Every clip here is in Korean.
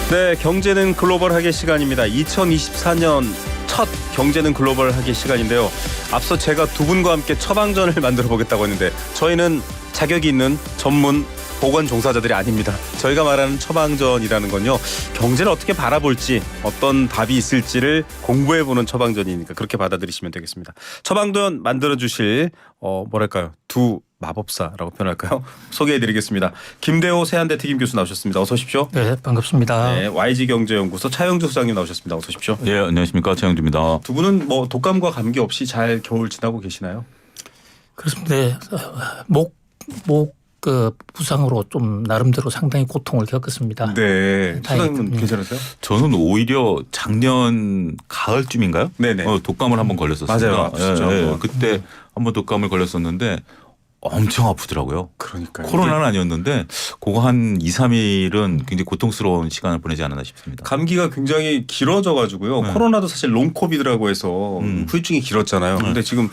네, 경제는 글로벌하게 시간입니다. 2024년 첫 경제는 글로벌하게 시간인데요. 앞서 제가 두 분과 함께 처방전을 만들어 보겠다고 했는데 저희는 자격이 있는 전문 보건 종사자들이 아닙니다. 저희가 말하는 처방전이라는 건요, 경제를 어떻게 바라볼지, 어떤 답이 있을지를 공부해보는 처방전이니까 그렇게 받아들이시면 되겠습니다. 처방전 만들어주실 뭐랄까요, 두 마법사라고 표현할까요? 소개해드리겠습니다. 김대호 세한대 특임 교수 나오셨습니다. 어서 오십시오. 네, 반갑습니다. 네, YG경제연구소 차영주 소장님 나오셨습니다. 어서 오십시오. 예, 안녕하십니까, 차영주입니다. 두 분은 뭐 독감과 감기 없이 잘 겨울 지나고 계시나요? 그렇습니다. 네, 부상으로 좀 나름대로 상당히 고통을 겪었습니다. 네, 소장님은 괜찮으세요? 저는 오히려 작년 가을쯤인가요? 네네. 독감을 한번 걸렸었습니다. 맞아요, 아프시죠. 예, 그때 한번 독감을 걸렸었는데 엄청 아프더라고요. 그러니까요. 코로나는 아니었는데 그거 한 2, 3일은 굉장히 고통스러운 시간을 보내지 않았나 싶습니다. 감기가 굉장히 길어져 가지고요. 네. 코로나도 사실 롱코비드라고 해서 후유증이 길었잖아요. 근데 지금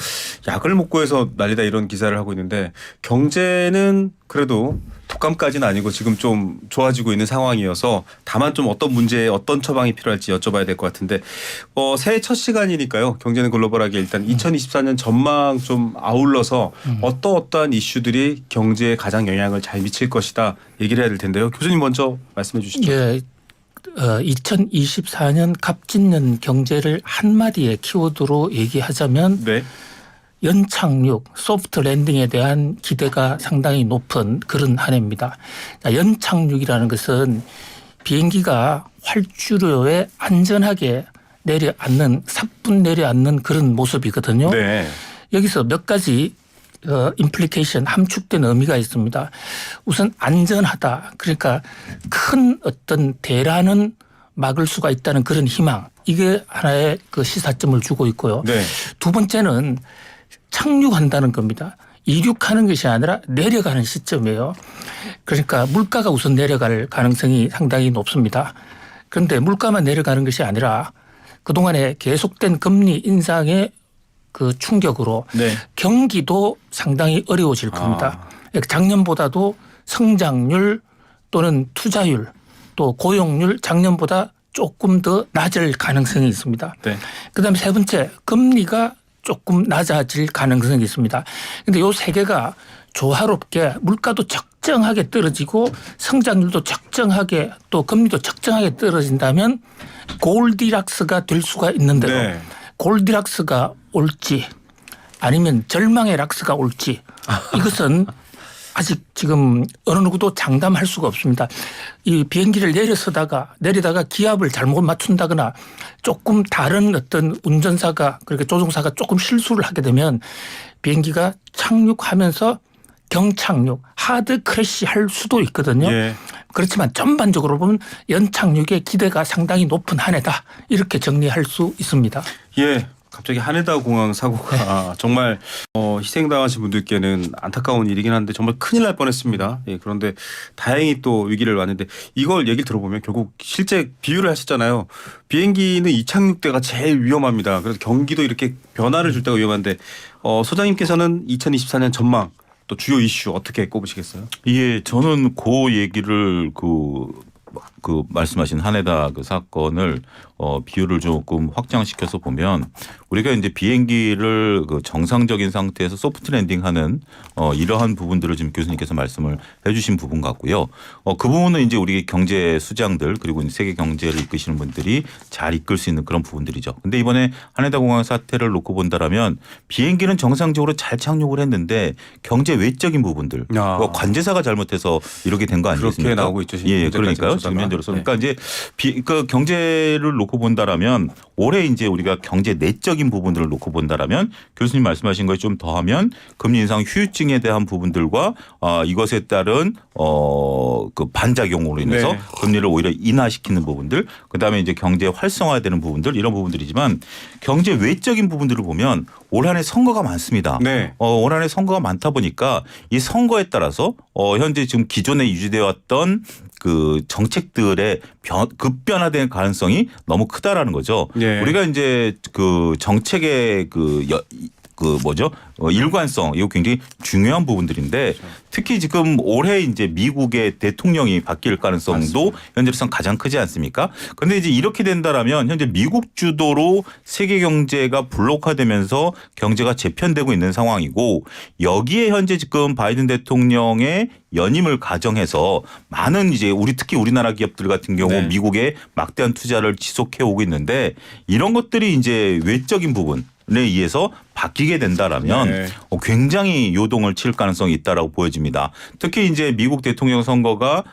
약을 못 구해서 난리다 이런 기사를 하고 있는데 경제는 그래도 독감까지는 아니고 지금 좀 좋아지고 있는 상황이어서 다만 좀 어떤 문제에 어떤 처방이 필요할지 여쭤봐야 될 것 같은데 새해 첫 시간이니까요. 경제는 글로벌하게 일단 2024년 전망 좀 아울러서 어떠한 이슈들이 경제에 가장 영향을 잘 미칠 것이다 얘기를 해야 될 텐데요. 교수님 먼저 말씀해 주시죠. 예, 2024년 갑진년 경제를 한마디의 키워드로 얘기하자면 네. 연착륙, 소프트 랜딩에 대한 기대가 상당히 높은 그런 한 해입니다. 연착륙이라는 것은 비행기가 활주로에 안전하게 내려앉는, 사뿐 내려앉는 그런 모습이거든요. 네. 여기서 몇 가지 임플리케이션, 함축된 의미가 있습니다. 우선 안전하다. 그러니까 큰 어떤 대란은 막을 수가 있다는 그런 희망. 이게 하나의 그 시사점을 주고 있고요. 네. 두 번째는 착륙한다는 겁니다. 이륙하는 것이 아니라 내려가는 시점이에요. 그러니까 물가가 우선 내려갈 가능성이 상당히 높습니다. 그런데 물가만 내려가는 것이 아니라 그동안에 계속된 금리 인상의 그 충격으로 네. 경기도 상당히 어려워질 겁니다. 작년보다도 성장률 또는 투자율 또 고용률 작년보다 조금 더 낮을 가능성이 있습니다. 네. 그다음에 세 번째 금리가 조금 낮아질 가능성이 있습니다. 그런데 이 세 개가 조화롭게 물가도 적정하게 떨어지고 성장률도 적정하게 또 금리도 적정하게 떨어진다면 골디락스가 될 수가 있는데요. 네. 골디락스가 올지 아니면 절망의 락스가 올지 이것은 아직 지금 어느 누구도 장담할 수가 없습니다. 이 비행기를 내리다가 기압을 잘못 맞춘다거나 조금 다른 어떤 운전사가 그렇게 조종사가 조금 실수를 하게 되면 비행기가 착륙하면서 경착륙, 하드 크래시 할 수도 있거든요. 예. 그렇지만 전반적으로 보면 연착륙의 기대가 상당히 높은 한 해다. 이렇게 정리할 수 있습니다. 예. 갑자기 하네다 공항 사고가 정말 희생당하신 분들께는 안타까운 일이긴 한데 정말 큰일 날 뻔했습니다. 예, 그런데 다행히 또 위기를 왔는데 이걸 얘기를 들어보면 결국 실제 비유를 하셨잖아요. 비행기는 이착륙 때가 제일 위험합니다. 그래서 경기도 이렇게 변화를 줄 때가 위험한데 소장님께서는 2024년 전망 또 주요 이슈 어떻게 꼽으시겠어요? 예, 저는 그 얘기를 말씀하신 하네다 그 사건을 비율을 조금 확장시켜서 보면 우리가 이제 비행기를 그 정상적인 상태에서 소프트 랜딩하는 이러한 부분들을 지금 교수님께서 말씀을 해주신 부분 같고요. 그 부분은 이제 우리 경제 수장들 그리고 이제 세계 경제를 이끄시는 분들이 잘 이끌 수 있는 그런 부분들이죠. 근데 이번에 하네다 공항 사태를 놓고 본다라면 비행기는 정상적으로 잘 착륙을 했는데 경제 외적인 부분들 관제사가 잘못해서 이렇게 된 거 아니겠습니까? 그렇게 나오고 있죠. 예, 그러니까요. 지금 현재로서 그러니까 이제 그 경제를 놓고 본다라면 올해 이제 우리가 경제 내적인 부분들을 놓고 본다라면 교수님 말씀하신 거에 좀 더하면 금리 인상 후유증에 대한 부분들과 이것에 따른 그 반작용으로 인해서 네. 금리를 오히려 인하시키는 부분들 그다음에 이제 경제 활성화되는 부분들 이런 부분들이지만 경제 외적인 부분들을 보면 올 한 해 선거가 많습니다. 네. 올 한 해 선거가 많다 보니까 이 선거에 따라서 현재 지금 기존에 유지되어 왔던 그 정책들의 급변화된 가능성이 너무 크다라는 거죠. 네. 우리가 이제 그 정책의 일관성 이거 굉장히 중요한 부분들인데 특히 지금 올해 이제 미국의 대통령이 바뀔 가능성도 현재로선 가장 크지 않습니까? 그런데 이제 이렇게 된다라면 현재 미국 주도로 세계 경제가 블록화되면서 경제가 재편되고 있는 상황이고 여기에 현재 지금 바이든 대통령의 연임을 가정해서 많은 이제 특히 우리나라 기업들 같은 경우 네. 미국에 막대한 투자를 지속해 오고 있는데 이런 것들이 이제 외적인 부분에 의해서 바뀌게 된다라면 네. 굉장히 요동을 칠 가능성이 있다라고 보여집니다. 특히 이제 미국 대통령 선거가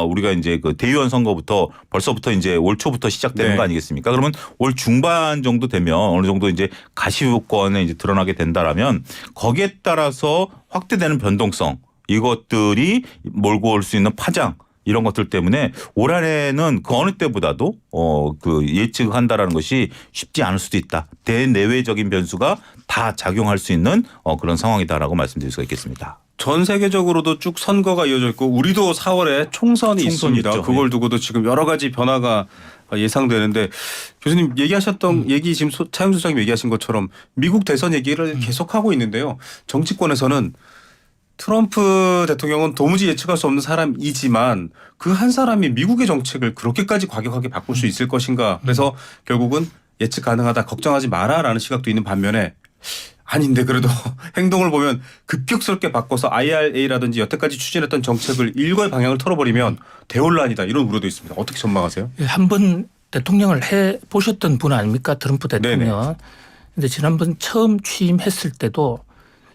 우리가 이제 그 대의원 선거부터 벌써부터 이제 올 초부터 시작되는 네. 거 아니겠습니까? 그러면 올 중반 정도 되면 어느 정도 이제 가시효과에 이제 드러나게 된다라면 거기에 따라서 확대되는 변동성 이것들이 몰고 올 수 있는 파장 이런 것들 때문에 올 한해는 그 어느 때보다도 그 예측한다라는 것이 쉽지 않을 수도 있다. 대내외적인 변수가 다 작용할 수 있는 그런 상황이다라고 말씀드릴 수가 있겠습니다. 전 세계적으로도 쭉 선거가 이어져 있고 우리도 4월에 총선이 있습니다. 있죠. 그걸 두고도 지금 여러 가지 변화가 예상되는데 교수님 얘기하셨던 얘기 지금 차영수 소장님 얘기하신 것처럼 미국 대선 얘기를 계속하고 있는데요. 정치권에서는 트럼프 대통령은 도무지 예측할 수 없는 사람이지만 그 한 사람이 미국의 정책을 그렇게까지 과격하게 바꿀 수 있을 것인가. 그래서 결국은 예측 가능하다 걱정하지 마라라는 시각도 있는 반면에 아닌데 그래도 행동을 보면 급격스럽게 바꿔서 IRA라든지 여태까지 추진했던 정책을 일괄 방향을 털어버리면 대혼란이다 이런 우려도 있습니다. 어떻게 전망하세요? 한번 대통령을 해 보셨던 분 아닙니까? 트럼프 대통령. 그런데 지난번 처음 취임했을 때도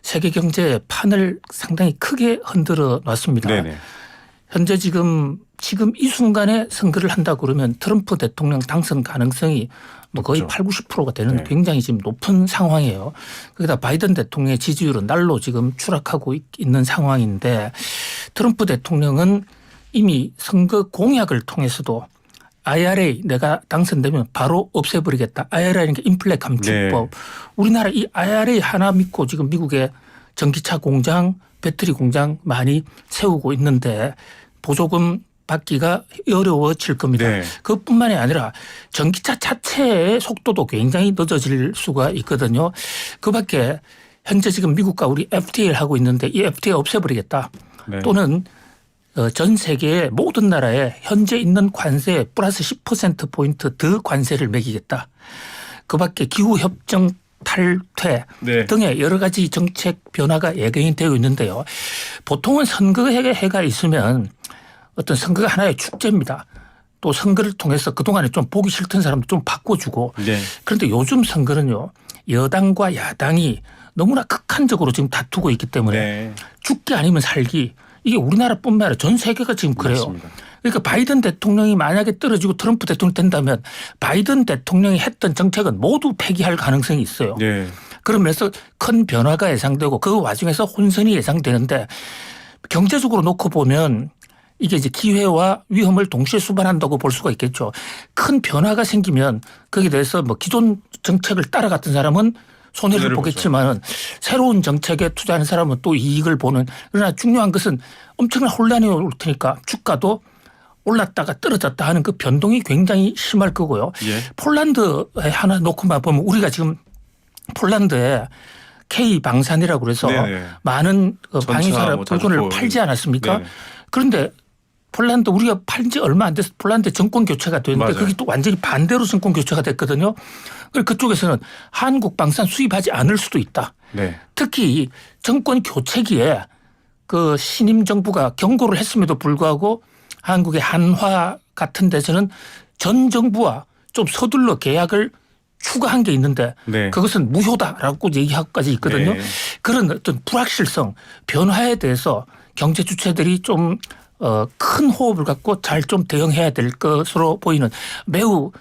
세계 경제의 판을 상당히 크게 흔들어 놨습니다. 네네. 현재 지금 이 순간에 선거를 한다고 그러면 트럼프 대통령 당선 가능성이 뭐 거의 8, 90%가 되는 네. 굉장히 지금 높은 상황이에요. 거기다 바이든 대통령의 지지율은 날로 지금 추락하고 있는 상황인데 트럼프 대통령은 이미 선거 공약을 통해서도 IRA 내가 당선되면 바로 없애버리겠다. IRA는 인플레 감축법. 네. 우리나라 이 IRA 하나 믿고 지금 미국에 전기차 공장, 배터리 공장 많이 세우고 있는데 보조금 받기가 어려워질 겁니다. 네. 그것뿐만이 아니라 전기차 자체의 속도도 굉장히 늦어질 수가 있거든요. 그밖에 현재 지금 미국과 우리 FTA를 하고 있는데 이 FTA 없애버리겠다. 네. 또는 전 세계의 모든 나라에 현재 있는 관세에 플러스 10%포인트 더 관세를 매기겠다. 그밖에 기후협정 탈퇴 네. 등의 여러 가지 정책 변화가 예견이 되어 있는데요. 보통은 선거해가 있으면 어떤 선거가 하나의 축제입니다. 또 선거를 통해서 그동안에 좀 보기 싫던 사람도 좀 바꿔주고 네. 그런데 요즘 선거는요. 여당과 야당이 너무나 극한적으로 지금 다투고 있기 때문에 네. 죽기 아니면 살기 이게 우리나라뿐만 아니라 전 세계가 지금 그래요. 맞습니다. 그러니까 바이든 대통령이 만약에 떨어지고 트럼프 대통령이 된다면 바이든 대통령이 했던 정책은 모두 폐기할 가능성이 있어요. 네. 그러면서 큰 변화가 예상되고 그 와중에서 혼선이 예상되는데 경제적으로 놓고 보면 이게 이제 기회와 위험을 동시에 수반한다고 볼 수가 있겠죠. 큰 변화가 생기면 거기에 대해서 뭐 기존 정책을 따라갔던 사람은 손해를 보겠지만 새로운 정책에 투자하는 사람은 또 이익을 보는 그러나 중요한 것은 엄청난 혼란이 올 테니까 주가도 올랐다가 떨어졌다 하는 그 변동이 굉장히 심할 거고요. 예. 폴란드에 하나 놓고만 보면 우리가 지금 폴란드에 K 방산이라고 그래서 네네. 많은 방위사 뭐 물건을 자주포. 팔지 않았습니까? 네네. 그런데 폴란드 우리가 팔 지 얼마 안 돼서 폴란드 정권 교체가 됐는데 맞아요. 그게 또 완전히 반대로 정권 교체가 됐거든요. 그리고 그쪽에서는 한국 방산 수입하지 않을 수도 있다. 네. 특히 정권 교체기에 그 신임 정부가 경고를 했음에도 불구하고 한국의 한화 같은 데서는 전 정부와 좀 서둘러 계약을 추가한 게 있는데 네. 그것은 무효다라고 얘기하고까지 있거든요. 네. 그런 어떤 불확실성, 변화에 대해서 경제 주체들이 좀 큰 호흡을 갖고 잘 좀 대응해야 될 것으로 보이는 매우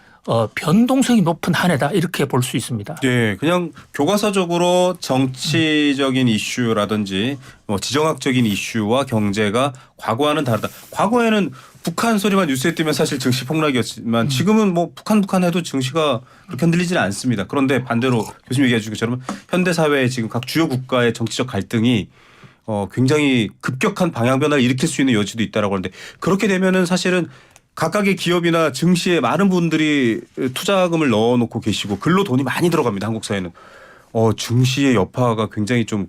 변동성이 높은 한 해다 이렇게 볼 수 있습니다. 네, 그냥 교과서적으로 정치적인 이슈라든지 뭐 지정학적인 이슈와 경제가 과거와는 다르다. 과거에는 북한 소리만 뉴스에 뜨면 사실 증시 폭락이었지만 지금은 뭐 북한 해도 증시가 그렇게 흔들리지는 않습니다. 그런데 반대로 교수님 얘기해 주신 것처럼 현대 사회의 지금 각 주요 국가의 정치적 갈등이 굉장히 급격한 방향 변화를 일으킬 수 있는 여지도 있다라고 하는데 그렇게 되면은 사실은 각각의 기업이나 증시에 많은 분들이 투자금을 넣어놓고 계시고 글로 돈이 많이 들어갑니다. 한국 사회는. 중시의 여파가 굉장히 좀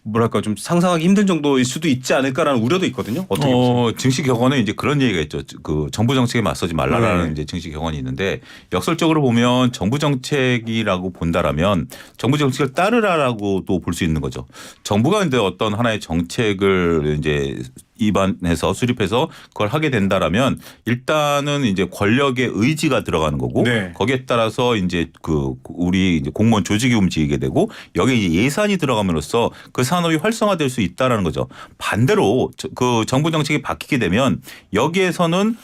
뭐랄까 좀 상상하기 힘든 정도일 수도 있지 않을까라는 우려도 있거든요. 어떻게 보세요? 증시 격언에 이제 그런 얘기가 있죠. 그 정부 정책에 맞서지 말라라는 네. 이제 증시 격언이 있는데 역설적으로 보면 정부 정책이라고 본다라면 정부 정책을 따르라라고도 볼 수 있는 거죠. 정부가 근데 어떤 하나의 정책을 이제 입안해서 수립해서 그걸 하게 된다라면 일단은 이제 권력의 의지가 들어가는 거고 네. 거기에 따라서 이제 그 우리 이제 공무원 조직이 움직이게 되고 여기에 이제 예산이 들어감으로써 그 산업이 활성화될 수 있다라는 거죠. 반대로 그 정부 정책이 바뀌게 되면 여기에서는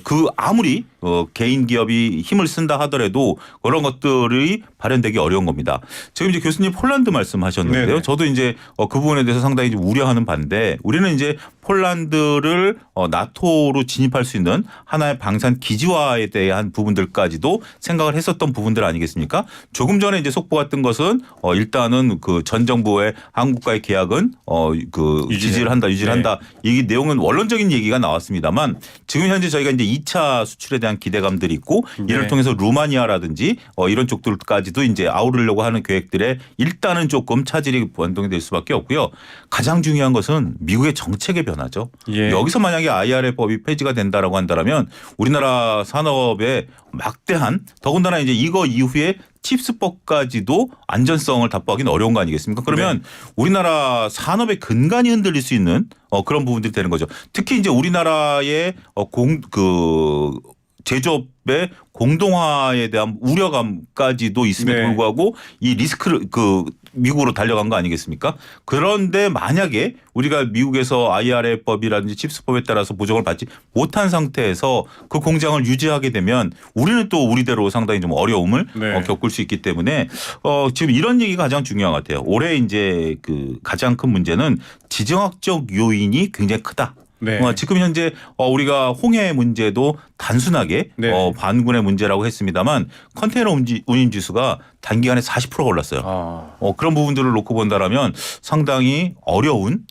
그 아무리 개인 기업이 힘을 쓴다 하더라도 그런 것들이 발현되기 어려운 겁니다. 지금 이제 교수님 폴란드 말씀하셨는데요. 네네. 저도 이제 그 부분에 대해서 상당히 좀 우려하는 반대 우리는 이제 폴란드를 나토로 진입할 수 있는 하나의 방산 기지화에 대한 부분들까지도 생각을 했었던 부분들 아니겠습니까? 조금 전에 이제 속보가 뜬 것은 일단은 그 전 정부의 한국과의 계약은 그 유지를 한다. 이 내용은 원론적인 얘기가 나왔습니다만 지금 현재 저희가 이제 2차 수출에 대한 기대감들이 있고 이를 네. 통해서 루마니아라든지 이런 쪽들까지도 이제 아우르려고 하는 계획들에 일단은 조금 차질이 변동이 될 수밖에 없고요. 가장 중요한 것은 미국의 정책의 변화죠. 예. 여기서 만약에 IRA법이 폐지가 된다라고 한다면 우리나라 산업에 막대한 더군다나 이제 이거 이후에 칩스법까지도 안전성을 답보하기는 어려운 거 아니겠습니까? 그러면 우리나라 산업의 근간이 흔들릴 수 있는 그런 부분들이 되는 거죠. 특히 이제 우리나라의 제조업의 공동화에 대한 우려감까지도 있음에도 네. 불구하고 이 리스크를 미국으로 달려간 거 아니겠습니까? 그런데 만약에 우리가 미국에서 IRA법이라든지 칩스법에 따라서 보정을 받지 못한 상태에서 그 공장을 유지하게 되면 우리는 또 우리대로 상당히 좀 어려움을 네. 겪을 수 있기 때문에 지금 이런 얘기가 가장 중요한 것 같아요. 올해 이제 그 가장 큰 문제는 지정학적 요인이 굉장히 크다. 네. 지금 현재 우리가 홍해 문제도 단순하게 네. 반군의 문제라고 했습니다만 컨테이너 운임 지수가 단기간에 40%가 올랐어요. 그런 부분들을 놓고 본다라면 상당히 어려운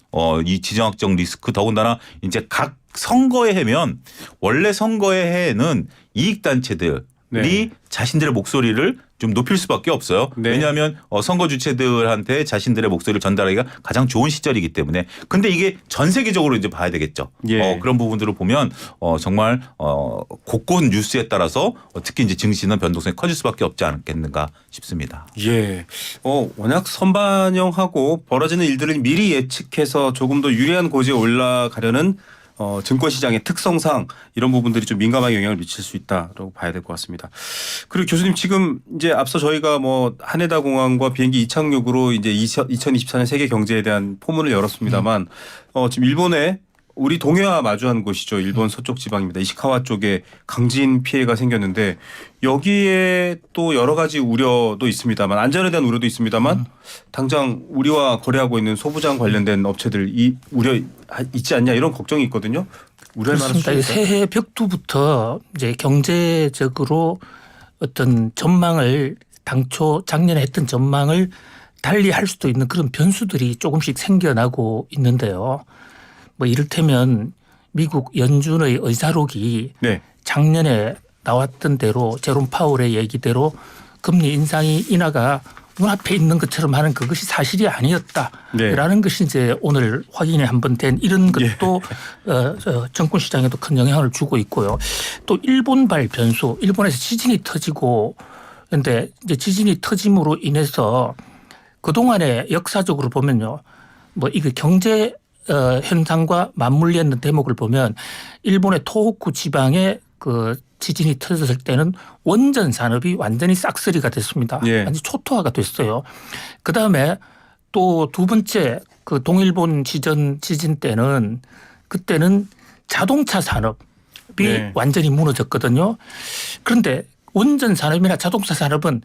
이 지정학적 리스크 더군다나 이제 각 선거의 해면 원래 선거의 해에는 이익단체들이 네. 자신들의 목소리를 좀 높일 수밖에 없어요. 네. 왜냐하면 선거 주체들한테 자신들의 목소리를 전달하기가 가장 좋은 시절이기 때문에. 근데 이게 전 세계적으로 이제 봐야 되겠죠. 예. 그런 부분들을 보면 정말 곳곳 뉴스에 따라서 특히 이제 증시는 변동성이 커질 수밖에 없지 않겠는가 싶습니다. 예. 워낙 선반영하고 벌어지는 일들을 미리 예측해서 조금 더 유리한 고지에 올라가려는 증권시장의 특성상 이런 부분들이 좀 민감하게 영향을 미칠 수 있다라고 봐야 될 것 같습니다. 그리고 교수님 지금 이제 앞서 저희가 뭐 하네다 공항과 비행기 이착륙으로 이제 2024년 세계 경제에 대한 포문을 열었습니다만 지금 일본에 우리 동해와 마주한 곳이죠. 일본 서쪽 지방입니다. 이시카와 쪽에 강진 피해가 생겼는데 여기에 또 여러 가지 우려도 있습니다만 안전에 대한 우려도 있습니다만 당장 우리와 거래하고 있는 소부장 관련된 업체들 이 우려 있지 않냐 이런 걱정이 있거든요. 우려할 만한 그렇습니다. 수준일까요? 새해 벽두부터 이제 경제적으로 어떤 전망을 당초 작년에 했던 전망을 달리 할 수도 있는 그런 변수들이 조금씩 생겨나고 있는데요. 뭐 이를테면 미국 연준의 의사록이 네. 작년에 나왔던 대로 제롬 파월의 얘기대로 금리 인하가 눈앞에 있는 것처럼 하는 그것이 사실이 아니었다라는 네. 것이 이제 오늘 확인이 한번 된 이런 것도 정권 시장에도 큰 영향을 주고 있고요. 또 일본발 변수, 일본에서 지진이 터지고 그런데 이제 지진이 터짐으로 인해서 그동안에 역사적으로 보면요. 뭐 이거 경제 현상과 맞물려 있는 대목을 보면 일본의 토호쿠 지방에 그 지진이 터졌을 때는 원전 산업이 완전히 싹쓸이가 됐습니다. 예. 완전히 초토화가 됐어요. 그다음에 또 두 번째 그 동일본 지진 때는 그때는 자동차 산업이 네. 완전히 무너졌거든요. 그런데 원전 산업이나 자동차 산업은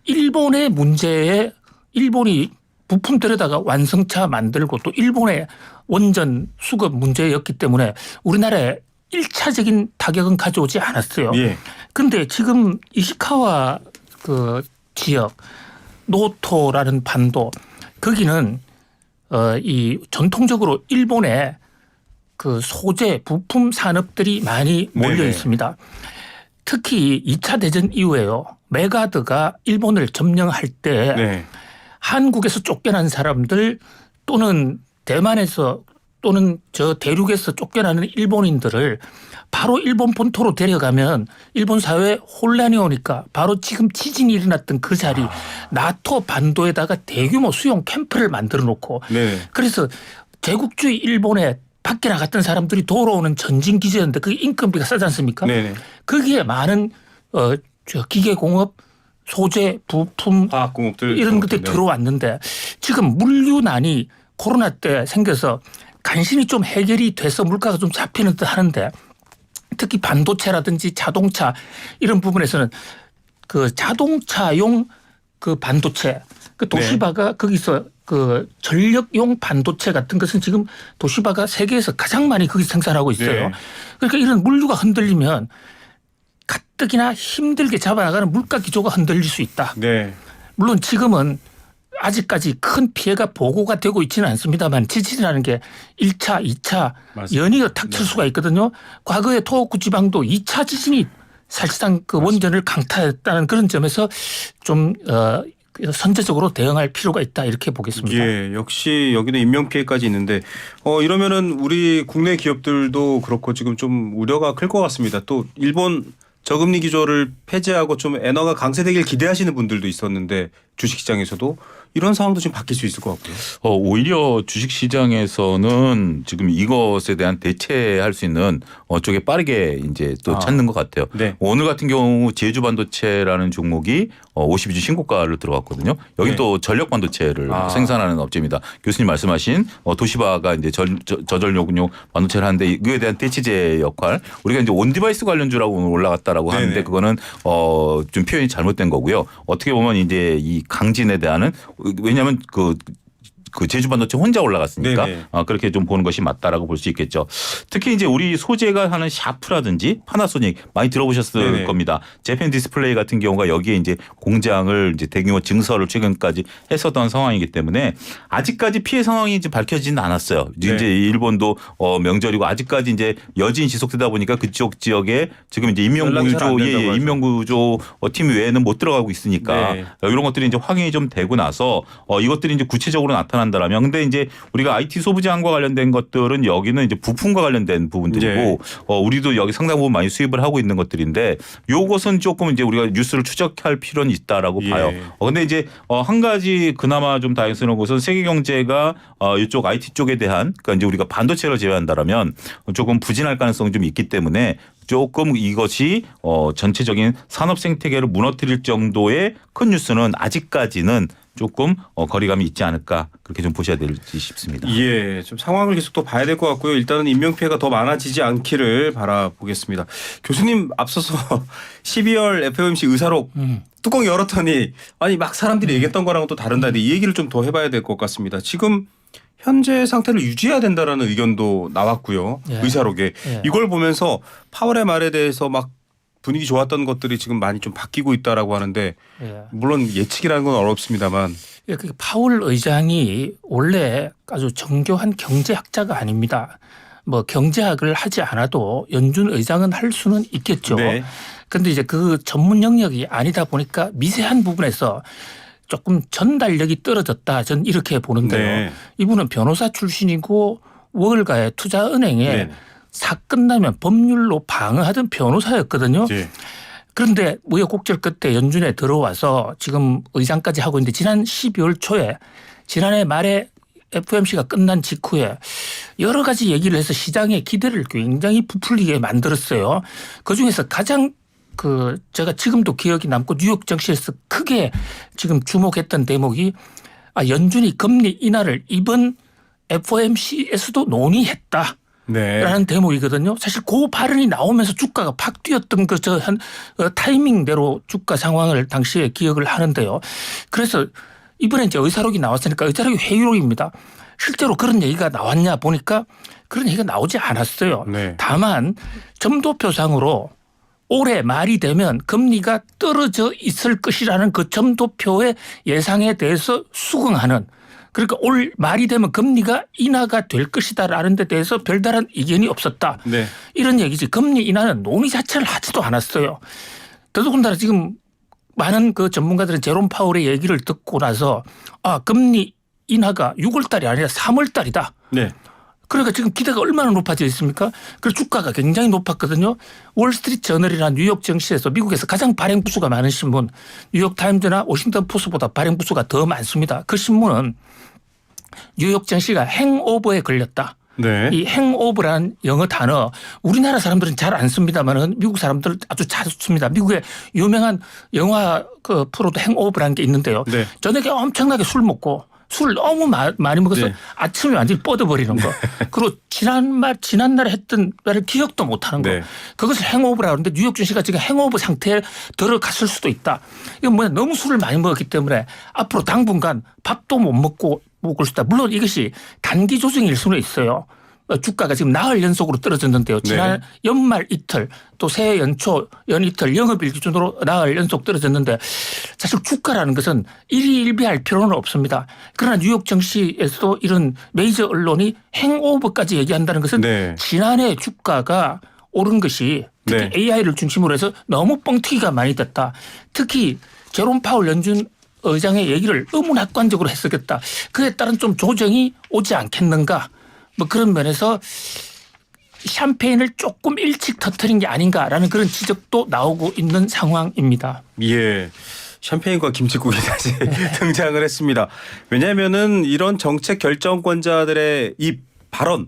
일본의 문제에 일본이 부품 들여다가 완성차 만들고 또 일본의 원전 수급 문제였기 때문에 우리나라에 1차적인 타격은 가져오지 않았어요. 그런데 예. 지금 이시카와 그 지역 노토라는 반도 거기는 이 전통적으로 일본의 그 소재 부품 산업들이 많이 몰려 네네. 있습니다. 특히 2차 대전 이후에요. 메가드가 일본을 점령할 때 네. 한국에서 쫓겨난 사람들 또는 대만에서 또는 저 대륙에서 쫓겨나는 일본인들을 바로 일본 본토로 데려가면 일본 사회에 혼란이 오니까 바로 지금 지진이 일어났던 그 자리 나토 반도에다가 대규모 수용 캠프를 만들어 놓고 네. 그래서 제국주의 일본에 밖에 나갔던 사람들이 돌아오는 전진 기지였는데 그게 인건비가 싸지 않습니까? 네네. 거기에 많은 저 기계공업, 소재, 부품 화학공업들 이런 것들이 네. 들어왔는데 지금 물류난이 코로나 때 생겨서 간신히 좀 해결이 돼서 물가가 좀 잡히는 듯 하는데 특히 반도체라든지 자동차 이런 부분에서는 그 자동차용 그 반도체 그 도시바가 거기서 그 전력용 반도체 같은 것은 지금 도시바가 세계에서 가장 많이 거기서 생산하고 있어요. 네. 그러니까 이런 물류가 흔들리면 가뜩이나 힘들게 잡아나가는 물가 기조가 흔들릴 수 있다. 네. 물론 지금은 아직까지 큰 피해가 보고가 되고 있지는 않습니다만 지진이라는 게 1차, 2차 맞습니다. 연이어 닥칠 수가 있거든요. 과거에 토호쿠 지방도 2차 지진이 사실상 그 원전을 강타했다는 그런 점에서 좀 선제적으로 대응할 필요가 있다 이렇게 보겠습니다. 예, 역시 여기는 인명피해까지 있는데 이러면은 우리 국내 기업들도 그렇고 지금 좀 우려가 클 것 같습니다. 또 일본 저금리 기조를 폐지하고 좀 엔화가 강세되길 기대하시는 분들도 있었는데 주식시장에서도 이런 상황도 지금 바뀔 수 있을 것 같고요. 오히려 주식시장에서는 지금 이것에 대한 대체할 수 있는 쪽에 빠르게 이제 또 찾는 것 같아요. 네. 오늘 같은 경우 제주 반도체라는 종목이 52주 신고가를 들어갔거든요. 여기 네. 또 전력 반도체를 생산하는 업체입니다. 교수님 말씀하신 도시바가 이제 저전력용 반도체를 하는데 이거에 대한 대체제 역할 우리가 이제 온디바이스 관련주라고 오늘 올라갔다라고 네네. 하는데 그거는 좀 표현이 잘못된 거고요. 어떻게 보면 이제 이 강진에 대한 왜냐하면 그 제주 반도체 혼자 올라갔으니까 네네. 그렇게 좀 보는 것이 맞다라고 볼 수 있겠죠. 특히 이제 우리 소재가 하는 샤프라든지 파나소닉 많이 들어보셨을 네네. 겁니다. 재팬 디스플레이 같은 경우가 여기에 이제 공장을 이제 대규모 증설을 최근까지 했었던 상황이기 때문에 아직까지 피해 상황이 이제 밝혀지지는 않았어요. 네. 이제 일본도 명절이고 아직까지 이제 여진 지속되다 보니까 그쪽 지역에 지금 이제 연락이 잘안 인명구조 된다고 하죠. 인명구조 팀 외에는 못 들어가고 있으니까 네. 이런 것들이 이제 확인이 좀 되고 나서 이것들이 이제 구체적으로 나타난다라면 근데 이제 우리가 IT 소부장과 관련된 것들은 여기는 이제 부품과 관련된 부분들이고 네. 우리도 여기 상당 부분 많이 수입을 하고 있는 것들인데 요것은 조금 이제 우리가 뉴스를 추적할 필요는 있다라고 예. 봐요. 근데 이제 한 가지 그나마 좀 다행스러운 것은 세계 경제가 이쪽 IT 쪽에 대한 그러니까 이제 우리가 반도체를 제외한다라면 조금 부진할 가능성이 좀 있기 때문에 조금 이것이 전체적인 산업 생태계를 무너뜨릴 정도의 큰 뉴스는 아직까지는 조금 거리감이 있지 않을까 그렇게 좀 보셔야 될지 싶습니다. 예, 좀 상황을 계속 또 봐야 될 것 같고요. 일단은 인명피해가 더 많아지지 않기를 바라보겠습니다. 교수님 앞서서 12월 FOMC 의사록 뚜껑 열었더니 아니 막 사람들이 얘기했던 거랑은 또 다른다는데 이 얘기를 좀 더 해봐야 될 것 같습니다. 지금 현재 상태를 유지해야 된다라는 의견도 나왔고요. 예. 의사록에. 예. 이걸 보면서 파월의 말에 대해서 막 분위기 좋았던 것들이 지금 많이 좀 바뀌고 있다라고 하는데 예. 물론 예측이라는 건 어렵습니다만. 예, 그 파월 의장이 원래 아주 정교한 경제학자가 아닙니다. 뭐 경제학을 하지 않아도 연준 의장은 할 수는 있겠죠. 네. 그런데 이제 그 전문 영역이 아니다 보니까 미세한 부분에서 조금 전달력이 떨어졌다. 전 이렇게 보는데요. 네. 이분은 변호사 출신이고 월가의 투자은행에 네. 사건 나면 법률로 방어하던 변호사였거든요. 예. 그런데 무역국절 끝에 연준에 들어와서 지금 의장까지 하고 있는데 지난 12월 초에 지난해 말에 FOMC가 끝난 직후에 여러 가지 얘기를 해서 시장의 기대를 굉장히 부풀리게 만들었어요. 그중에서 가장 제가 지금도 기억이 남고 뉴욕 증시에서 크게 지금 주목했던 대목이 연준이 금리 인하를 이번 FOMC에서도 논의했다. 네. 라는 대목이거든요. 사실 그 발언이 나오면서 주가가 팍 뛰었던 타이밍대로 주가 상황을 당시에 기억을 하는데요. 그래서 이번에 이제 의사록이 나왔으니까 의사록이 회의록입니다. 실제로 그런 얘기가 나왔냐 보니까 그런 얘기가 나오지 않았어요. 네. 다만 점도표상으로 올해 말이 되면 금리가 떨어져 있을 것이라는 그 점도표의 예상에 대해서 수긍하는 그러니까 올 말이 되면 금리가 인하가 될 것이다라는 데 대해서 별다른 의견이 없었다. 네. 이런 얘기지. 금리 인하는 논의 자체를 하지도 않았어요. 더더군다나 지금 많은 그 전문가들은 제롬 파월의 얘기를 듣고 나서 금리 인하가 6월 달이 아니라 3월 달이다. 네. 그러니까 지금 기대가 얼마나 높아져 있습니까? 그래서 주가가 굉장히 높았거든요. 월스트리트 저널이나 뉴욕 증시에서 미국에서 가장 발행 부수가 많은 신문 뉴욕 타임즈나 워싱턴 포스트보다 발행 부수가 더 많습니다. 그 신문은 뉴욕 증시가 행오버에 걸렸다. 네. 이 행오버라는 영어 단어 우리나라 사람들은 잘 안 씁니다만은 미국 사람들은 아주 잘 씁니다. 미국의 유명한 영화 그 프로도 행오버라는 게 있는데요. 네. 저녁에 엄청나게 술 먹고 술 너무 많이 먹어서 네. 아침에 완전히 뻗어버리는 거. 그리고 지난날에 했던 말을 기억도 못하는 거. 네. 그것을 행오버라고 하는데 뉴욕 증시가 지금 행오버 상태에 들어갔을 수도 있다. 이건 뭐냐 너무 술을 많이 먹었기 때문에 앞으로 당분간 밥도 못 먹을 수 있다. 물론 이것이 단기 조정일 수는 있어요. 주가가 지금 나흘 연속으로 떨어졌는데요. 지난 연말 이틀 또 새해 연초 연이틀 영업일 기준으로 나흘 연속 떨어졌는데 사실 주가라는 것은 일희일비할 필요는 없습니다. 그러나 뉴욕 증시에서도 이런 메이저 언론이 행오버까지 얘기한다는 것은 네. 지난해 주가가 오른 것이 특히 네. AI를 중심으로 해서 너무 뻥튀기가 많이 됐다. 특히 제롬 파월 연준 의장의 얘기를 너무 낙관적으로 해석했다. 그에 따른 좀 조정이 오지 않겠는가. 뭐 그런 면에서 샴페인을 조금 일찍 터뜨린 게 아닌가라는 그런 지적도 나오고 있는 상황입니다. 예. 샴페인과 김치국이 다시 등장을 했습니다. 왜냐하면은 이런 정책 결정권자들의 이 발언에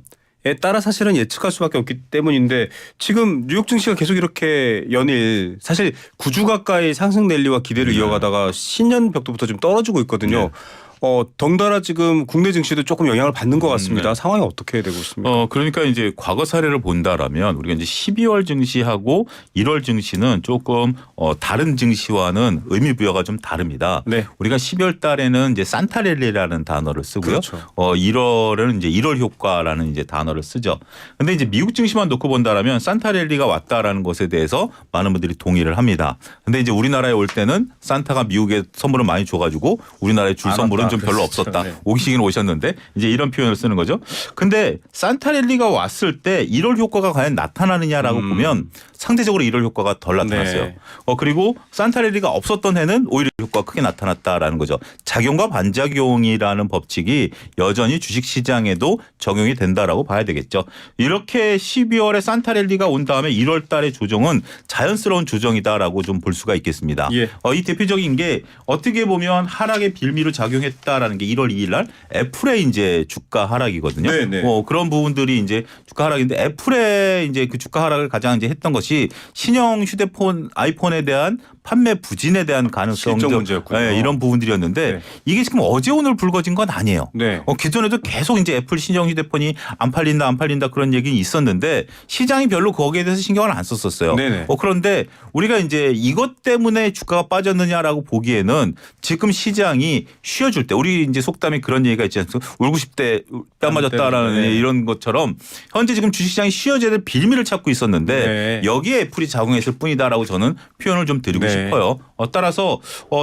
따라 사실은 예측할 수밖에 없기 때문인데 지금 뉴욕 증시가 계속 이렇게 연일 사실 9주 가까이 상승 랠리와 기대를 이어가다가 신년 벽도부터 좀 떨어지고 있거든요. 덩달아 지금 국내 증시도 조금 영향을 받는 것 같습니다. 상황이 어떻게 되고 있습니까? 그러니까 이제 과거 사례를 본다라면 우리가 이제 12월 증시하고 1월 증시는 조금 다른 증시와는 의미 부여가 좀 다릅니다. 네. 우리가 12월 달에는 이제 산타랠리라는 단어를 쓰고요. 그렇죠. 1월에는 이제 1월 효과라는 이제 단어를 쓰죠. 근데 이제 미국 증시만 놓고 본다라면 산타랠리가 왔다라는 것에 대해서 많은 분들이 동의를 합니다. 근데 이제 우리나라에 올 때는 산타가 미국에 선물을 많이 줘가지고 우리나라에 줄 선물은 좀 별로 그렇죠. 없었다. 네. 오시긴 오셨는데 이제 이런 표현을 쓰는 거죠. 근데 산타랠리가 왔을 때 1월 효과가 과연 나타나느냐라고 보면 상대적으로 1월 효과가 덜 나타났어요. 네. 그리고 산타랠리가 없었던 해는 오히려 효과가 크게 나타났다라는 거죠. 작용과 반작용이라는 법칙이 여전히 주식시장에도 적용이 된다라고 봐야 되겠죠. 이렇게 12월에 산타랠리가 온 다음에 1월 달의 조정은 자연스러운 조정이다라고 좀 볼 수가 있겠습니다. 예. 이 대표적인 게 어떻게 보면 하락의 빌미로 작용했다라는 게 1월 2일 날 애플의 이제 주가 하락이거든요. 네네. 그런 부분들이 이제 주가 하락인데 애플의 이제 그 주가 하락을 가장 이제 했던 것이 신형 휴대폰 아이폰에 대한 판매 부진에 대한 가능성 실적 문제였군요. 이런 부분들이었는데 네. 이게 지금 어제 오늘 불거진 건 아니에요. 네. 기존에도 계속 이제 애플 신형 휴대폰이 안 팔린다 그런 얘기는 있었는데 시장이 별로 거기에 대해서 신경을 안 썼었어요. 네네. 그런데 우리가 이제 이것 때문에 주가가 빠졌느냐라고 보기에는 지금 시장이 쉬어줄 때 우리 이제 속담에 그런 얘기가 있지 않습니까? 울고 싶대 뺨 맞았다라는 네. 이런 것처럼 현재 지금 주식시장이 쉬어져야 될 빌미를 찾고 있었는데 네. 여기에 애플이 작용했을 뿐이다라고 저는 표현을 좀 드리고 네. 싶어요. 따라서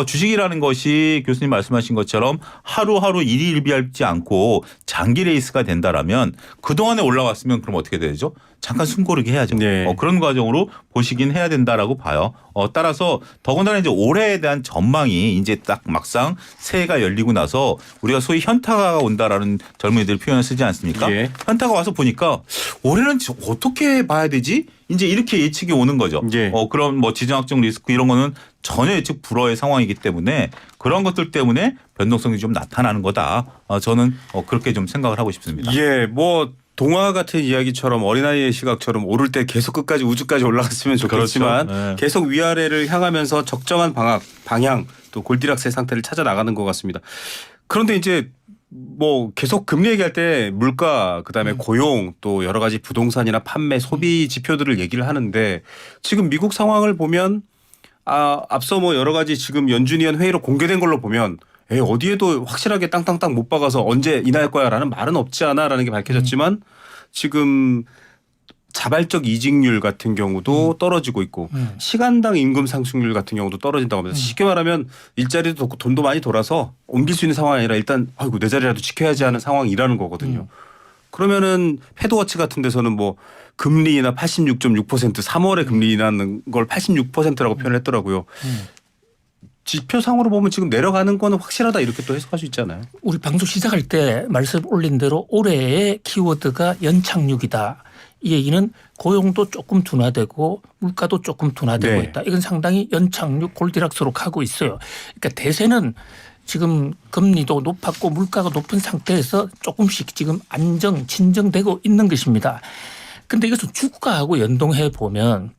주식이라는 것이 교수님 말씀하신 것처럼 하루하루 일희일비하지 않고 장기 레이스가 된다라면 그동안에 올라왔으면 그럼 어떻게 되죠? 잠깐 숨고르게 해야죠. 네. 그런 과정으로 보시긴 해야 된다라고 봐요. 따라서 더군다나 이제 올해에 대한 전망이 이제 딱 막상 새해가 열리고 나서 우리가 소위 현타가 온다라는 젊은이들 표현을 쓰지 않습니까? 예. 현타가 와서 보니까 올해는 어떻게 봐야 되지? 이제 이렇게 예측이 오는 거죠. 예. 그런 뭐 지정학적 리스크 이런 거는 전혀 예측 불허의 상황이기 때문에 그런 것들 때문에 변동성이 좀 나타나는 거다. 저는 그렇게 좀 생각을 하고 싶습니다. 예, 뭐 동화 같은 이야기처럼 어린아이의 시각처럼 오를 때 계속 끝까지 우주까지 올라갔으면 좋겠지만 그렇죠. 네. 계속 위아래를 향하면서 적정한 방향 또 골디락스의 상태를 찾아 나가는 것 같습니다. 그런데 이제 뭐 계속 금리 얘기할 때 물가 그다음에 고용 또 여러 가지 부동산이나 판매 소비 지표들을 얘기를 하는데 지금 미국 상황을 보면 앞서 뭐 여러 가지 지금 연준위원 회의로 공개된 걸로 보면 어디에도 확실하게 땅땅땅 못 박아서 언제 인하할 거야라는 말은 없지 않아라는 게 밝혀졌지만 지금 자발적 이직률 같은 경우도 떨어지고 있고 시간당 임금 상승률 같은 경우도 떨어진다고 합니다. 쉽게 말하면 일자리도 돈도 많이 돌아서 옮길 수 있는 상황이 아니라 일단 아이고 내 자리라도 지켜야지 하는 상황이라는 거거든요. 그러면은 패드워치 같은 데서는 뭐 금리 인하 86.6% 3월에 금리 인하는 걸 86%라고 표현했더라고요. 지표상으로 보면 지금 내려가는 거는 확실하다 이렇게 또 해석할 수 있잖아요. 우리 방송 시작할 때 말씀 올린 대로 올해의 키워드가 연착륙이다. 이 얘기는 고용도 조금 둔화되고 물가도 조금 둔화되고 네. 있다. 이건 상당히 연착륙 골디락스로 가고 있어요. 그러니까 대세는 지금 금리도 높았고 물가가 높은 상태에서 조금씩 지금 진정되고 있는 것입니다. 그런데 이것을 주가하고 연동해 보면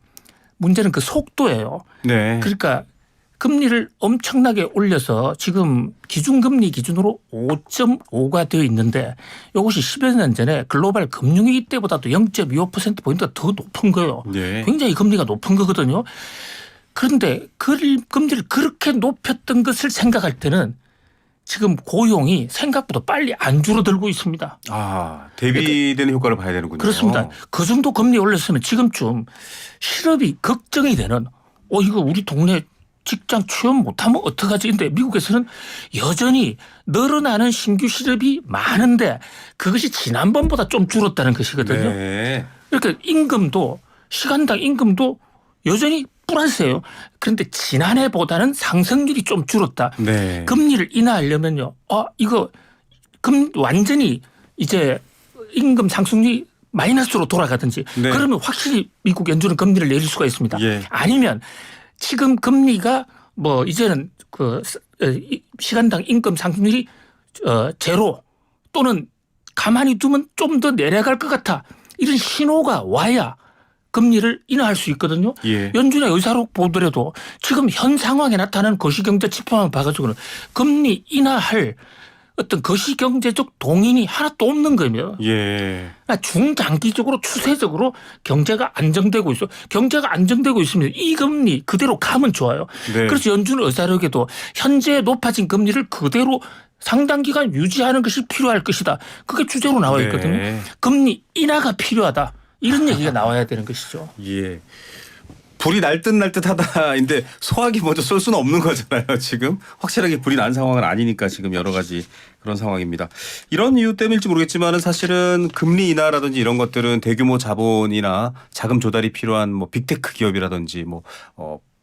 문제는 그 속도예요. 네. 그러니까 금리를 엄청나게 올려서 지금 기준금리 기준으로 5.5가 되어 있는데 이것이 10여 년 전에 글로벌 금융위기 때보다도 0.25%포인트가 더 높은 거예요. 네. 굉장히 금리가 높은 거거든요. 그런데 금리를 그렇게 높였던 것을 생각할 때는 지금 고용이 생각보다 빨리 안 줄어들고 있습니다. 아, 대비되는 효과를 봐야 되는군요. 그렇습니다. 그 정도 금리 올렸으면 지금쯤 실업이 걱정이 되는 이거 우리 동네 직장 취업 못하면 어떡하지? 근데 미국에서는 여전히 늘어나는 신규 실업이 많은데 그것이 지난번보다 좀 줄었다는 것이거든요. 네. 그러니까 임금도 시간당 임금도 여전히 플러스예요. 그런데 지난해보다는 상승률이 좀 줄었다. 네. 금리를 인하하려면요. 이거 완전히 이제 임금 상승률이 마이너스로 돌아가든지 네. 그러면 확실히 미국 연준은 금리를 내릴 수가 있습니다. 예. 아니면 지금 금리가 이제는 시간당 임금 상승률이 제로 또는 가만히 두면 좀 더 내려갈 것 같아. 이런 신호가 와야 금리를 인하할 수 있거든요. 예. 연준의 의사록 보더라도 지금 현 상황에 나타나는 거시경제 지표만 봐가지고는 금리 인하할 어떤 거시경제적 동인이 하나도 없는 거예요. 예. 중장기적으로 추세적으로 경제가 안정되고 있어. 경제가 안정되고 있으면 이 금리 그대로 가면 좋아요. 네. 그래서 연준 의사록에도 현재 높아진 금리를 그대로 상당 기간 유지하는 것이 필요할 것이다. 그게 주제로 나와 있거든요. 네. 금리 인하가 필요하다. 이런 얘기가 나와야 되는 것이죠. 예. 불이 날 듯 날 듯하다인데 소화기 먼저 쏠 수는 없는 거잖아요. 지금 확실하게 불이 난 상황은 아니니까 지금 여러 가지 그런 상황입니다. 이런 이유 때문일지 모르겠지만은 사실은 금리 인하라든지 이런 것들은 대규모 자본이나 자금 조달이 필요한 빅테크 기업이라든지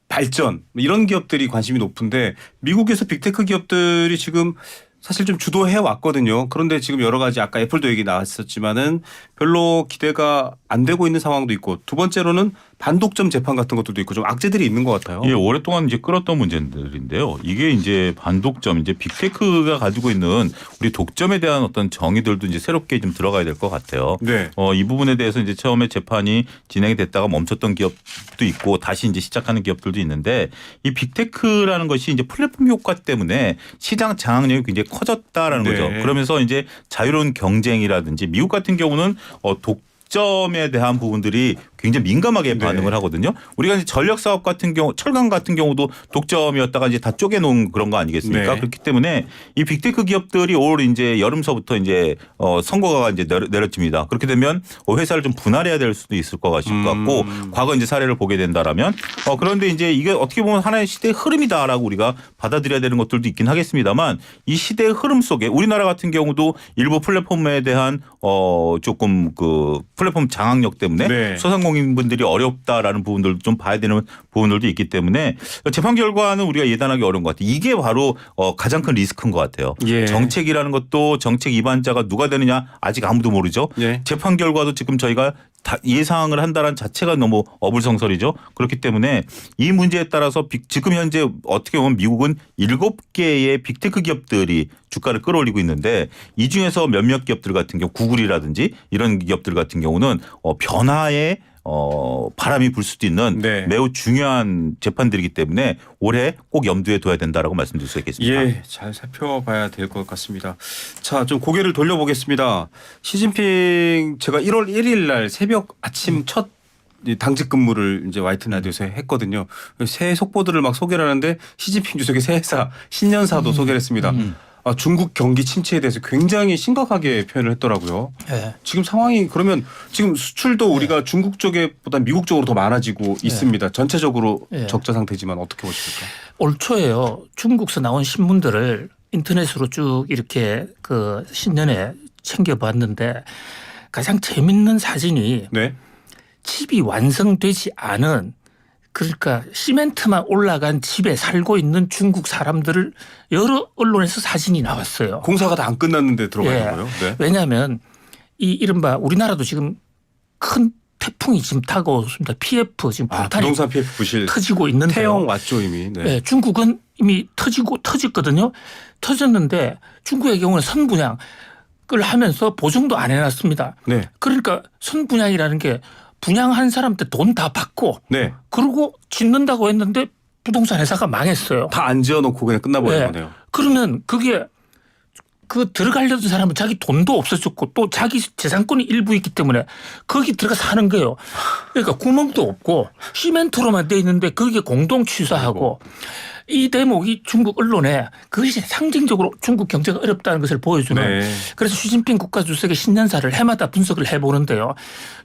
발전 이런 기업들이 관심이 높은데 미국에서 빅테크 기업들이 지금 사실 좀 주도해 왔거든요. 그런데 지금 여러 가지 아까 애플도 얘기 나왔었지만은 별로 기대가 안 되고 있는 상황도 있고 두 번째로는 반독점 재판 같은 것들도 있고 좀 악재들이 있는 것 같아요. 예, 오랫동안 이제 끌었던 문제들인데요. 이게 이제 반독점, 이제 빅테크가 가지고 있는 우리 독점에 대한 어떤 정의들도 이제 새롭게 좀 들어가야 될 것 같아요. 네. 이 부분에 대해서 이제 처음에 재판이 진행이 됐다가 멈췄던 기업도 있고 다시 이제 시작하는 기업들도 있는데 이 빅테크라는 것이 이제 플랫폼 효과 때문에 시장 장악력이 굉장히 커졌다라는 네. 거죠. 그러면서 이제 자유로운 경쟁이라든지 미국 같은 경우는 독점에 대한 부분들이 굉장히 민감하게 반응을 하거든요. 우리가 이제 전력 사업 같은 경우, 철강 같은 경우도 독점이었다가 이제 다 쪼개놓은 그런 거 아니겠습니까? 네. 그렇기 때문에 이 빅테크 기업들이 올 이제 여름서부터 이제 선거가 이제 내려집니다. 그렇게 되면 회사를 좀 분할해야 될 수도 있을 것 같고 과거 이제 사례를 보게 된다라면 그런데 이제 이게 어떻게 보면 하나의 시대의 흐름이다라고 우리가 받아들여야 되는 것들도 있긴 하겠습니다만 이 시대의 흐름 속에 우리나라 같은 경우도 일부 플랫폼에 대한 조금 그 플랫폼 장악력 때문에 네. 소상공인분들이 어렵다라는 부분들도 좀 봐야 되는 부분들도 있기 때문에 재판 결과는 우리가 예단하기 어려운 것 같아요. 이게 바로 가장 큰 리스크인 것 같아요. 예. 정책이라는 것도 정책 위반자가 누가 되느냐 아직 아무도 모르죠. 예. 재판 결과도 지금 저희가 다 예상을 한다는 자체가 너무 어불성설이죠. 그렇기 때문에 이 문제에 따라서 지금 현재 어떻게 보면 미국은 7개의 빅테크 기업들이 주가를 끌어올리고 있는데 이 중에서 몇몇 기업들 같은 경우 구글이라든지 이런 기업들 같은 경우는 변화에 바람이 불 수도 있는 네. 매우 중요한 재판들이기 때문에 올해 꼭 염두에 둬야 된다라고 말씀드릴 수 있겠습니다. 예, 잘 살펴봐야 될 것 같습니다. 자, 좀 고개를 돌려보겠습니다. 시진핑 제가 1월 1일 날 새벽 아침 첫 당직 근무를 이제 YTN 라디오에서 했거든요. 새해 속보들을 막 소개를 하는데 시진핑 주석의 새해사 신년사도 소개를 했습니다. 중국 경기 침체에 대해서 굉장히 심각하게 표현을 했더라고요. 네. 지금 상황이 그러면 지금 수출도 우리가 중국 쪽보다 미국 쪽으로 더 많아지고 있습니다. 전체적으로 네. 적자 상태지만 어떻게 보십니까? 올 초에요. 중국에서 나온 신문들을 인터넷으로 쭉 이렇게 그 신년에 챙겨봤는데 가장 재밌는 사진이 네. 칩이 완성되지 않은 그러니까 시멘트만 올라간 집에 살고 있는 중국 사람들을 여러 언론에서 사진이 나왔어요. 공사가 다 안 끝났는데 들어가 있는 예. 거예요? 네. 왜냐하면 이 이른바 우리나라도 지금 큰 태풍이 지금 타고 있습니다. PF 지금 폭탄이 부동산 PF 부실 터지고 있는데요. 태형 왔죠 이미. 네. 네, 중국은 이미 터졌거든요. 터졌는데 중국의 경우는 선분양을 하면서 보증도 안 해놨습니다. 네. 그러니까 선분양이라는 게 분양한 사람한테 돈 다 받고 네. 그러고 짓는다고 했는데 부동산 회사가 망했어요. 다 안 지어놓고 그냥 끝나버린 네. 거네요. 그러면 그게 그 들어가려던 사람은 자기 돈도 없어졌고 또 자기 재산권이 일부 있기 때문에 거기 들어가 사는 거예요. 그러니까 구멍도 없고 시멘트로만 돼 있는데 거기에 공동 취사하고 이 대목이 중국 언론에 그것이 상징적으로 중국 경제가 어렵다는 것을 보여주는 네. 그래서 시진핑 국가주석의 신년사를 해마다 분석을 해보는데요.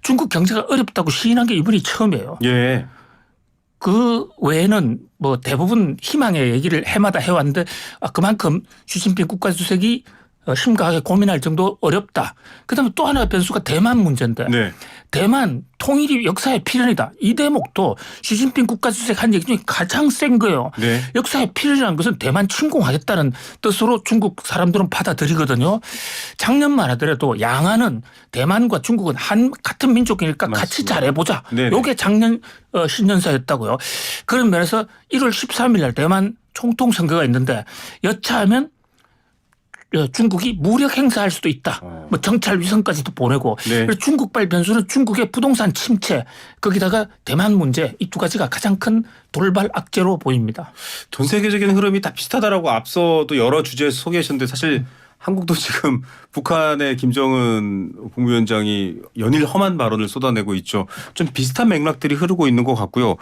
중국 경제가 어렵다고 시인한 게 이번이 처음이에요. 예. 그 외에는 뭐 대부분 희망의 얘기를 해마다 해왔는데 그만큼 시진핑 국가주석이 심각하게 고민할 정도 어렵다. 그다음에 또 하나 변수가 대만 문제인데 네. 대만 통일이 역사의 필연이다. 이 대목도 시진핑 국가주석 한 얘기 중에 가장 센 거예요. 네. 역사의 필연이라는 것은 대만 침공하겠다는 뜻으로 중국 사람들은 받아들이거든요. 작년만 하더라도 양안은 대만과 중국은 같은 민족이니까 같이 맞습니다. 잘해보자. 네네. 이게 작년 신년사였다고요. 그런 면에서 1월 13일 날 대만 총통선거가 있는데 여차하면 중국이 무력 행사할 수도 있다. 뭐 정찰 위성까지도 보내고. 네. 그래서 중국발 변수는 중국의 부동산 침체 거기다가 대만 문제 이 두 가지가 가장 큰 돌발 악재로 보입니다. 전 세계적인 흐름이 다 비슷하다라고 앞서도 여러 주제에서 소개하셨는데 사실 한국도 지금 북한의 김정은 국무위원장이 연일 험한 발언을 쏟아내고 있죠. 좀 비슷한 맥락들이 흐르고 있는 것 같고요.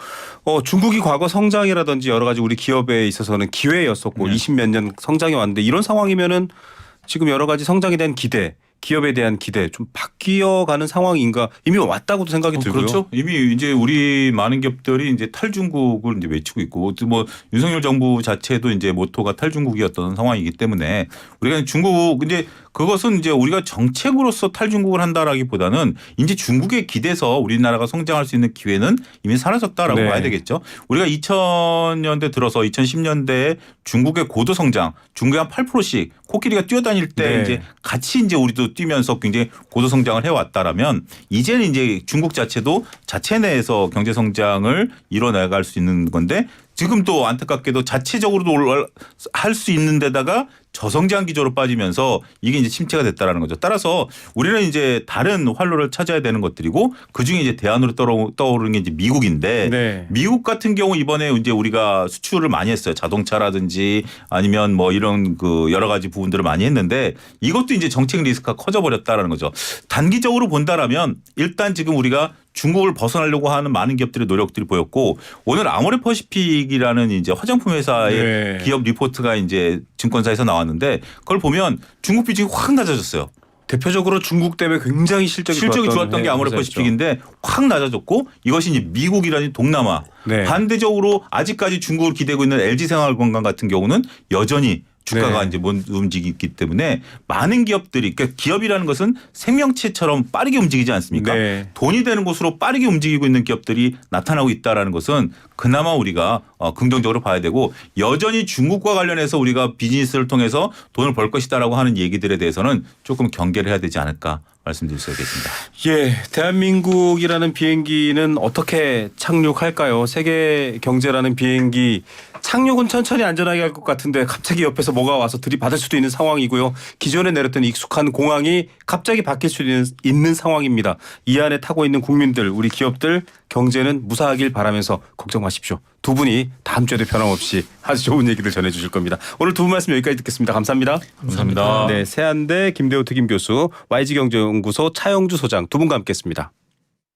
중국이 과거 성장이라든지 여러 가지 우리 기업에 있어서는 기회였었고 20몇 년 성장해 왔는데 이런 상황이면은 지금 여러 가지 성장에 대한 기대, 기업에 대한 기대 좀 바뀌어가는 상황인가 이미 왔다고도 생각이 들고요. 그렇죠. 이미 이제 우리 많은 기업들이 이제 탈중국을 이제 외치고 있고 뭐 윤석열 정부 자체도 이제 모토가 탈중국이었던 상황이기 때문에 우리가 중국 이제 그것은 이제 우리가 정책으로서 탈중국을 한다라기보다는 이제 중국에 기대서 우리나라가 성장할 수 있는 기회는 이미 사라졌다라고 네. 봐야 되겠죠. 우리가 2000년대 들어서 2010년대에 중국의 고도 성장, 중국의 한 8%씩 코끼리가 뛰어다닐 때 네. 이제 같이 이제 우리도 뛰면서 굉장히 고도 성장을 해왔다라면 이제는 이제 중국 자체도 자체 내에서 경제 성장을 이뤄나갈 수 있는 건데 지금 또 안타깝게도 자체적으로도 할 수 있는 데다가 저성장 기조로 빠지면서 이게 이제 침체가 됐다라는 거죠. 따라서 우리는 이제 다른 활로를 찾아야 되는 것들이고 그중에 이제 대안으로 떠오르는 게 이제 미국인데 네. 미국 같은 경우 이번에 이제 우리가 수출을 많이 했어요. 자동차라든지 아니면 뭐 이런 그 여러 가지 부분들을 많이 했는데 이것도 이제 정책 리스크가 커져버렸다라는 거죠. 단기적으로 본다라면 일단 지금 우리가 중국을 벗어나려고 하는 많은 기업들의 노력들이 보였고 오늘 아모레퍼시픽이라는 이제 화장품 회사의 네. 기업 리포트가 이제 증권사에서 나왔는데 그걸 보면 중국 비중이 확 낮아졌어요. 대표적으로 중국 때문에 굉장히 실적이 좋았던 게 아모레퍼시픽인데 확 낮아졌고 이것이 이제 미국이라든지 동남아 네. 반대적으로 아직까지 중국을 기대고 있는 LG생활건강 같은 경우는 여전히 주가가 네. 이제 못 움직이기 때문에 많은 기업들이 그러니까 기업이라는 것은 생명체처럼 빠르게 움직이지 않습니까? 네. 돈이 되는 곳으로 빠르게 움직이고 있는 기업들이 나타나고 있다라는 것은 그나마 우리가 긍정적으로 봐야 되고 여전히 중국과 관련해서 우리가 비즈니스를 통해서 돈을 벌 것이다라고 하는 얘기들에 대해서는 조금 경계를 해야 되지 않을까 말씀드릴 수 있겠습니다. 예, 대한민국이라는 비행기는 어떻게 착륙할까요? 세계 경제라는 비행기 착륙은 천천히 안전하게 할 것 같은데 갑자기 옆에서 뭐가 와서 들이받을 수도 있는 상황이고요. 기존에 내렸던 익숙한 공항이 갑자기 바뀔 수 있는 상황입니다. 이 안에 타고 있는 국민들, 우리 기업들 경제는 무사하길 바라면서 걱정 마십시오. 두 분이 다음 주에도 변함없이 아주 좋은 얘기들 전해주실 겁니다. 오늘 두 분 말씀 여기까지 듣겠습니다. 감사합니다. 감사합니다. 네, 세한대 김대호 특임 교수, YG경제연구소 차영주 소장 두 분과 함께했습니다.